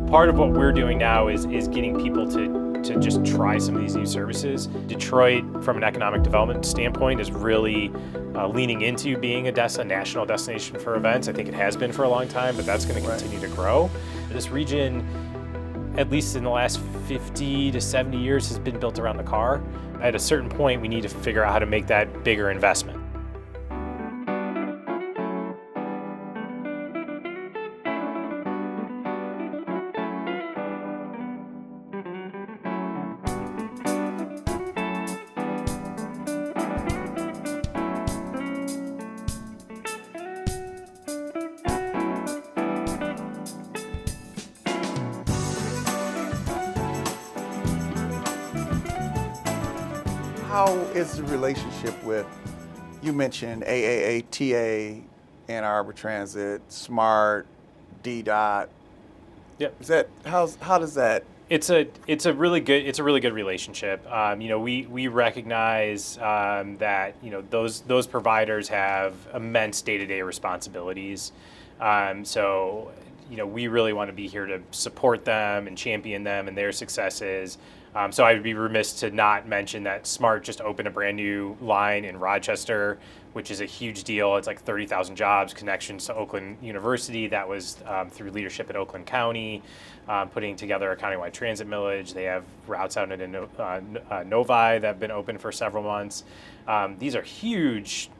Part of what we're doing now is getting people to just try some of these new services. Detroit, from an economic development standpoint, is really leaning into being a national destination for events. I think it has been for a long time, but that's going to continue to grow. This region, at least in the last 50 to 70 years, has been built around the car. At a certain point, we need to figure out how to make that bigger investment. How is the relationship with, you mentioned AAA, TA, Ann Arbor Transit, SMART, DDOT? Yep. How does that? It's a really good relationship. We recognize that those providers have immense day-to-day responsibilities. We really want to be here to support them and champion them and their successes. So I would be remiss to not mention that SMART just opened a brand new line in Rochester, which is a huge deal. It's like 30,000 jobs, connections to Oakland University. That was through leadership at Oakland County, putting together a countywide transit millage. They have routes out into Novi that have been open for several months. These are huge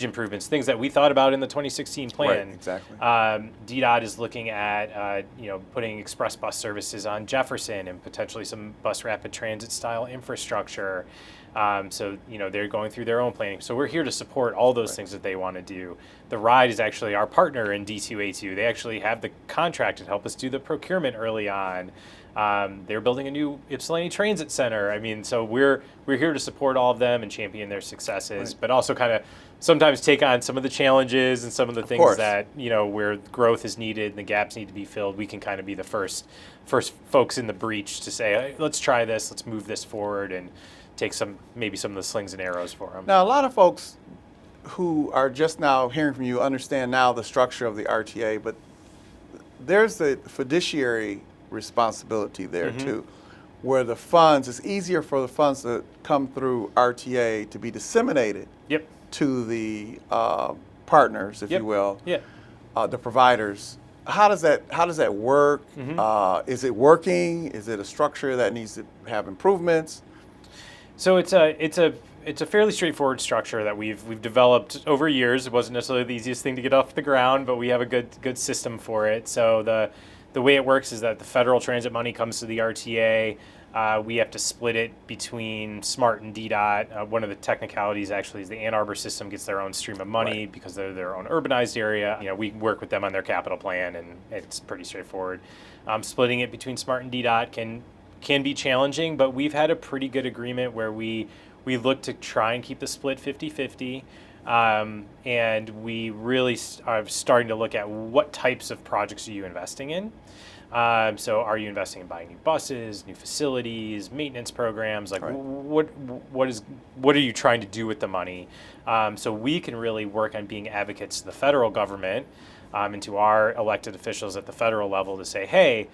improvements, things that we thought about in the 2016 plan. Right, exactly. DDOT is looking at putting express bus services on Jefferson and potentially some bus rapid transit style infrastructure. They're going through their own planning. So we're here to support all those things that they want to do. The RIDE is actually our partner in D2A2. They actually have the contract to help us do the procurement early on. They're building a new Ypsilanti Transit Center. So we're here to support all of them and champion their successes, but also kind of sometimes take on some of the challenges and some of the things that, where growth is needed and the gaps need to be filled. We can kind of be the first folks in the breach to say, hey, let's try this, let's move this forward and take maybe some of the slings and arrows for them. Now, a lot of folks who are just now hearing from you understand now the structure of the RTA, but there's the fiduciary responsibility there too, where the funds, it's easier for the funds that come through RTA to be disseminated to the partners, if you will, the providers. How does that work? Is it working? Is it a structure that needs to have improvements? So it's a fairly straightforward structure that we've developed over years. It wasn't necessarily the easiest thing to get off the ground, but we have a good system for it. So the way it works is that the federal transit money comes to the RTA. We have to split it between SMART and DDOT. One of the technicalities actually is the Ann Arbor system gets their own stream of money because they're their own urbanized area. We work with them on their capital plan, and it's pretty straightforward. Splitting it between SMART and DDOT can be challenging, but we've had a pretty good agreement where we look to try and keep the split 50-50. And we really are starting to look at what types of projects are you investing in. So are you investing in buying new buses, new facilities, maintenance programs? What are you trying to do with the money? So we can really work on being advocates to the federal government and to our elected officials at the federal level to say, hey,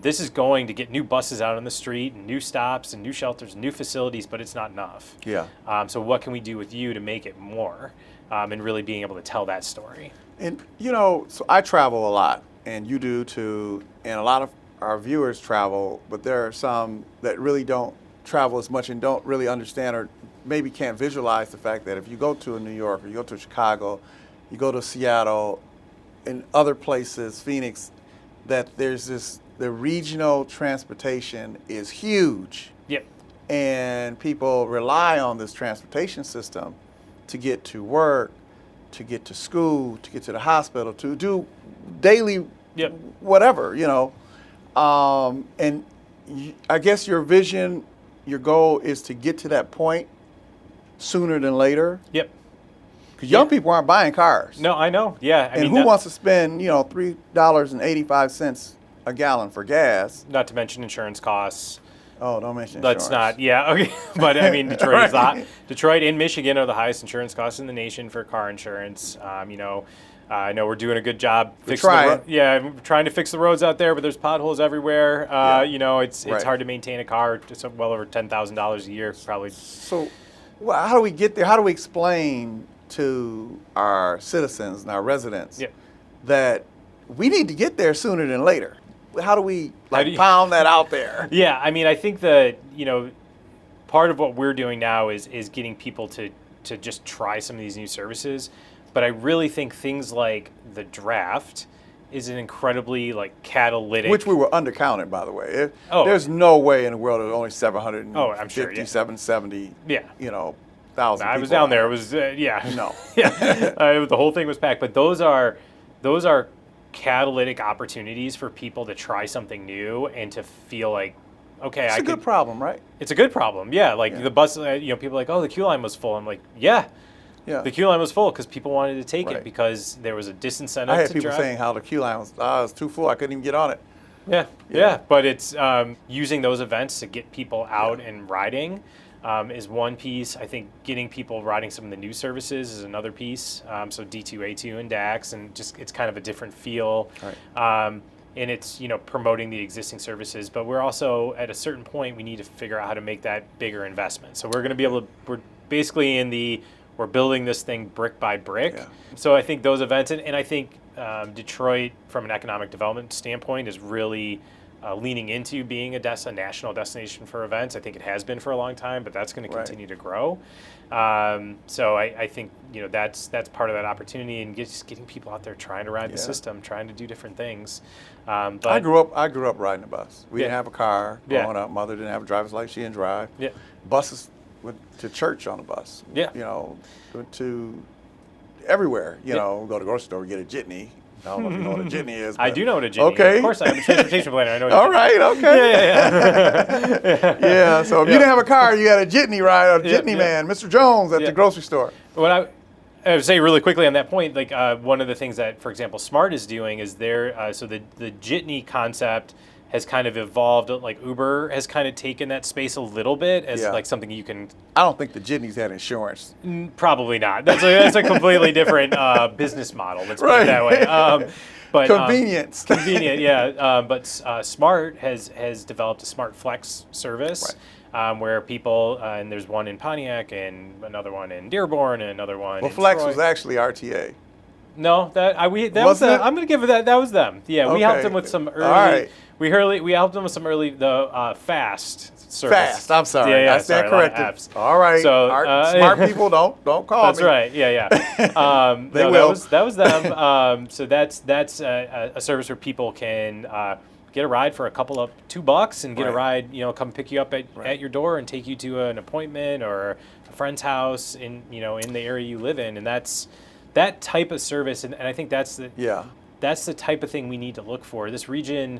this is going to get new buses out on the street and new stops and new shelters and new facilities, but it's not enough. Yeah. So what can we do with you to make it more and really being able to tell that story? And, so I travel a lot, and you do too, and a lot of our viewers travel, but there are some that really don't travel as much and don't really understand or maybe can't visualize the fact that if you go to New York or you go to Chicago, you go to Seattle and other places, Phoenix, that the regional transportation is huge. Yep. And people rely on this transportation system to get to work, to get to school, to get to the hospital, to do daily whatever, and I guess your vision, your goal is to get to that point sooner than later. Yep. Because young people aren't buying cars. No, I know. Yeah. And who wants to spend, $3.85 a gallon for gas? Not to mention insurance costs. Oh, don't mention insurance. Let's not. Yeah. Okay. But Detroit and Michigan are the highest insurance costs in the nation for car insurance. I know we're doing a good job fixing trying. we're trying to fix the roads out there, but there's potholes everywhere. You know, it's Right. hard to maintain a car. It's well over $10,000 a year, probably. So, well, how do we get there? How do we explain to our citizens and our residents Yeah. that we need to get there sooner than later? How do we do you- pound that out there? Yeah, I mean, I think that, you know, part of what we're doing now is getting people to just try some of these new services. But I really think things like the draft is an incredibly catalytic. Which we were undercounted, by the way. Oh. There's no way in the world there's only 750, Oh, I'm sure, yeah. 770, Yeah. thousand. I was people down there. It out. was yeah. No. Yeah. The whole thing was packed. But those are catalytic opportunities for people to try something new and to feel like, okay, It's a good problem, right? It's a good problem. Yeah. Yeah. The bus. People are like, oh, the queue line was full. I'm like, yeah. Yeah. The queue line was full because people wanted to take Right. it because there was a disincentive I had to people drive. saying how the queue line was, it was too full. I couldn't even get on it. Yeah, Yeah. yeah, but it's using those events to get people out and riding is one piece. I think getting people riding some of the new services is another piece. So D2, A2, and DAX, and just it's kind of a different feel. Right. And it's promoting the existing services, but we're also at a certain point we need to figure out how to make that bigger investment. So we're going to be able to. We're basically we're building this thing brick by brick. Yeah. So I think those events, and I think Detroit, from an economic development standpoint, is really leaning into being a national destination for events. I think it has been for a long time, but that's going to Right. continue to grow. So I think that's part of that opportunity, and just getting people out there trying to ride the Yeah. system, trying to do different things. But I grew up riding a bus. We Yeah. didn't have a car Yeah. growing up. Mother didn't have a driver's license. She didn't drive. Yeah. Buses went to church on a bus. Yeah. Went to everywhere. Yeah. Go to the grocery store, get a jitney. I don't know if you know what a jitney is. I but- do know what a jitney is. Okay. Of course, I'm a transportation planner. I know what a All jitney right. Okay. Yeah. Yeah. So if you didn't have a car, you had a jitney ride, or a Yeah, jitney yeah. man, Mr. Jones at Yeah. the grocery store. What I would say really quickly on that point, one of the things that, for example, Smart is doing is so the jitney concept has kind of evolved. Like Uber has kind of taken that space a little bit as Yeah. something you can. I don't think the jitneys had insurance. Probably not. That's a completely different business model. Let's put Right. it that way. But Convenience. convenient, yeah. But Smart has developed a Smart Flex service. Where people, and there's one in Pontiac and another one in Dearborn and another one Well, in Flex Troy. was actually RTA. No, that was Wasn't it? I'm gonna give it that was them. Yeah, we helped Okay. them with some early. All right. We helped them with some early Fast service. Fast. I'm sorry. Yeah, I stand sorry, a lot of corrected. Fs. All right. So, Smart people don't call That's me. right. Yeah, yeah. They no, will. That was them. So that's a service where people can get a ride for $2 and get a Right. ride. Come pick you up at your door and take you to an appointment or a friend's house in the area you live in, and that's that type of service. And I think that's the type of thing we need to look for. This region,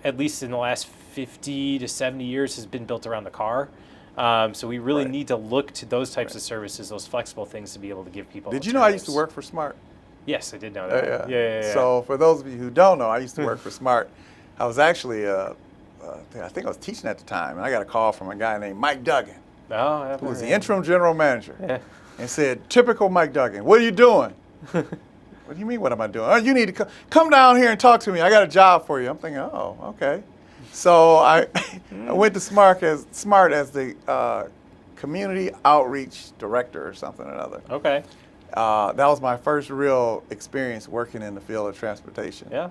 at least in the last 50 to 70 years, has been built around the car. So we really Right. need to look to those types of services, those flexible things to be able to give people. Did you know I used to alternatives. work for Smart? Yes, I did know that. Yeah. So for those of you who don't know, I used to work for Smart. I was actually, I think I was teaching at the time, and I got a call from a guy named Mike Duggan, Oh, who was the interim general manager, Yeah. and said, "Typical Mike Duggan, what are you doing?" What do you mean, what am I doing? Oh, you need to come down here and talk to me. I got a job for you. I'm thinking, oh, okay. So I went to Smart as the community outreach director or something or another. Okay. That was my first real experience working in the field of transportation. Yeah.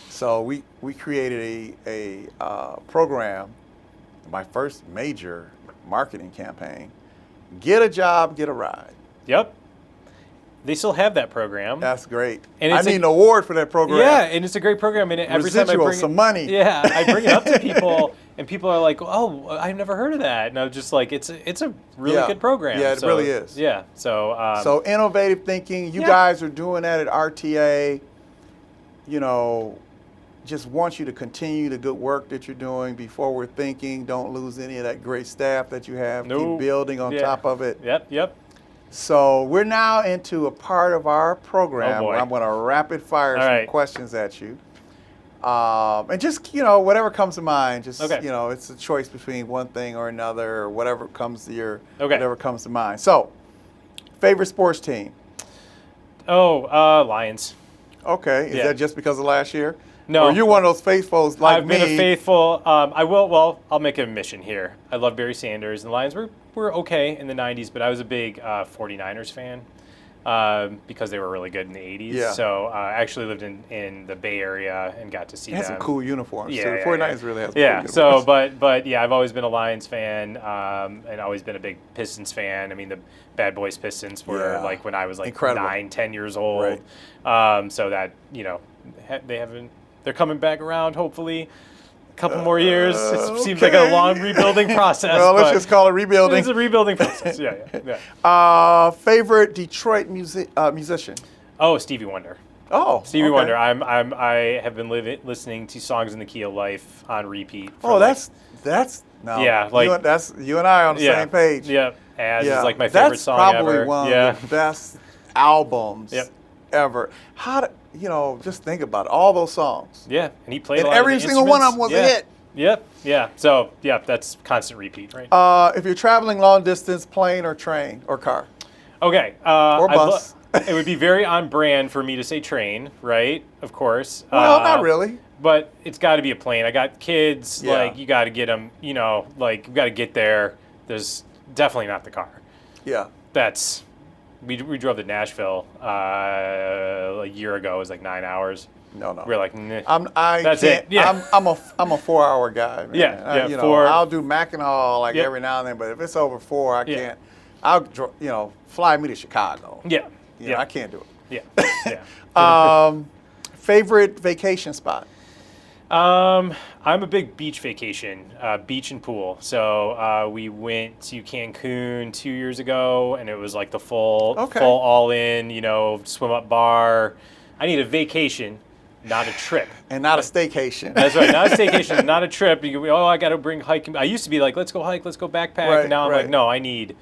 So we created a program, my first major marketing campaign, Get a Job, Get a Ride. Yep. They still have that program. That's great. And I it's need an award for that program. Yeah, and it's a great program. And every time I Residual, bring some money. Yeah, I bring it up to people, and people are like, "Oh, I've never heard of that." And I'm just like, "It's a really Yeah. good program." Yeah, it really is. Yeah. So. So innovative thinking. You Yeah. guys are doing that at RTA. Just want you to continue the good work that you're doing. Be forward thinking. Don't lose any of that great staff that you have. No. Keep building on Yeah. top of it. Yep. So we're now into a part of our program Oh, boy. where I'm going to rapid fire All some right. questions at you. And just, whatever comes to mind, just, Okay. it's a choice between one thing or another, or whatever comes to Okay. whatever comes to mind. So, favorite sports team? Oh, Lions. Okay, is Yeah. that just because of last year? No. Or you're one of those faithfuls like I've me? been a faithful. I'll make a mission here. I love Barry Sanders, and the Lions were okay in the 90s, but I was a big 49ers fan because they were really good in the 80s. Yeah. So I actually lived in the Bay Area and got to see They had them. some cool uniforms. Yeah, too. The yeah, 49ers yeah. really has some Yeah, cool uniforms. so but yeah, I've always been a Lions fan and always been a big Pistons fan. I mean, the Bad Boys Pistons were Yeah. like when I was like Incredible. 9, 10 years old. Right. So that, they're coming back around hopefully. A couple more years. It seems like a okay. long rebuilding process. Well, let's but just call it rebuilding. it's a rebuilding process. Yeah. Favorite Detroit musician? Oh, Stevie Wonder. Oh, Stevie okay. Wonder. I have been listening to Songs in the Key of Life on repeat. For Oh, like, that's no. Yeah, like- that's you and I are on the same page. Yeah, As Yeah, is like my favorite that's song probably ever. one Yeah. of the best albums Yep. ever. Just think about it, all those songs. Yeah, and he played And a lot of every the single one of them was a instruments. hit. Yep. Yeah. So yeah, that's constant repeat, right? If you're traveling long distance, plane or train or car. Okay. Or bus. It would be very on brand for me to say train, right? Of course. Well, not really. But it's got to be a plane. I got kids. Yeah. Like you got to get them. You got to get there. There's definitely not the car. Yeah. That's. We drove to Nashville a year ago. It was like 9 hours. No. We were like, nah. That's it. Yeah. I'm a 4-hour guy. Man. Yeah, 4. I'll do Mackinac Yep. every now and then, but if it's over 4, I Yeah. can't. I'll fly me to Chicago. Yeah. I can't do it. Yeah. Yeah. Favorite vacation spot? I'm a big beach vacation, beach and pool. So we went to Cancun 2 years ago, and it was like the full all in, swim up bar. I need a vacation, not a trip. And not a staycation. That's right, not a staycation, not a trip. I got to bring hiking. I used to be like, let's go hike, let's go backpack. Right, and now I'm right. like, no, I need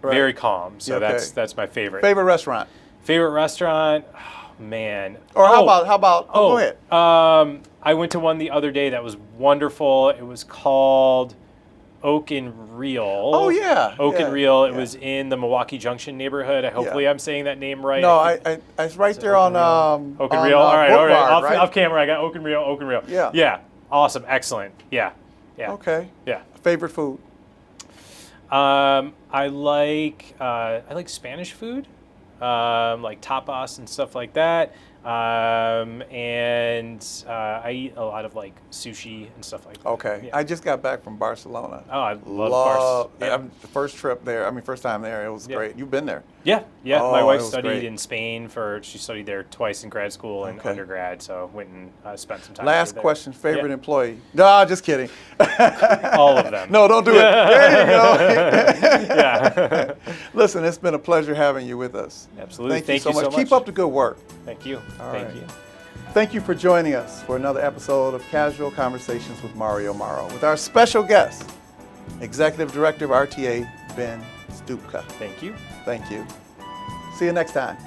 very calm. So Okay. that's my favorite. Favorite restaurant? Favorite restaurant? Oh, man. Or how about? Go ahead. I went to one the other day that was wonderful. It was called Oak and Reel. Oh, yeah. Oak Yeah, and Reel. It yeah. was in the Milwaukee Junction neighborhood. Hopefully I'm saying that name right. No, it's right there on Oak and Reel. All right. Boulevard, right? Off camera, I got Oak and Reel. Yeah. Yeah. Awesome. Excellent. Yeah. Okay. Yeah. Favorite food? I like Spanish food, like tapas and stuff like that. And I eat a lot of like sushi and stuff like that. Okay. Yeah. I just got back from Barcelona. Oh, I love Barcelona. Yeah. The first trip there. First time there. It was great. You've been there. Yeah. Oh, My wife it was studied great. in Spain she studied there twice in grad school and Okay. undergrad, so went and spent some time. Last there. question. Favorite Yeah. employee? No, just kidding. All of them. No, don't do it. There you go. Yeah. Listen, it's been a pleasure having you with us. Absolutely. Thank you so much. Keep up the good work. Thank you. All Thank right. you. Thank you for joining us for another episode of Casual Conversations with Mario Morrow with our special guest, Executive Director of RTA, Ben Stupka. Thank you. Thank you. See you next time.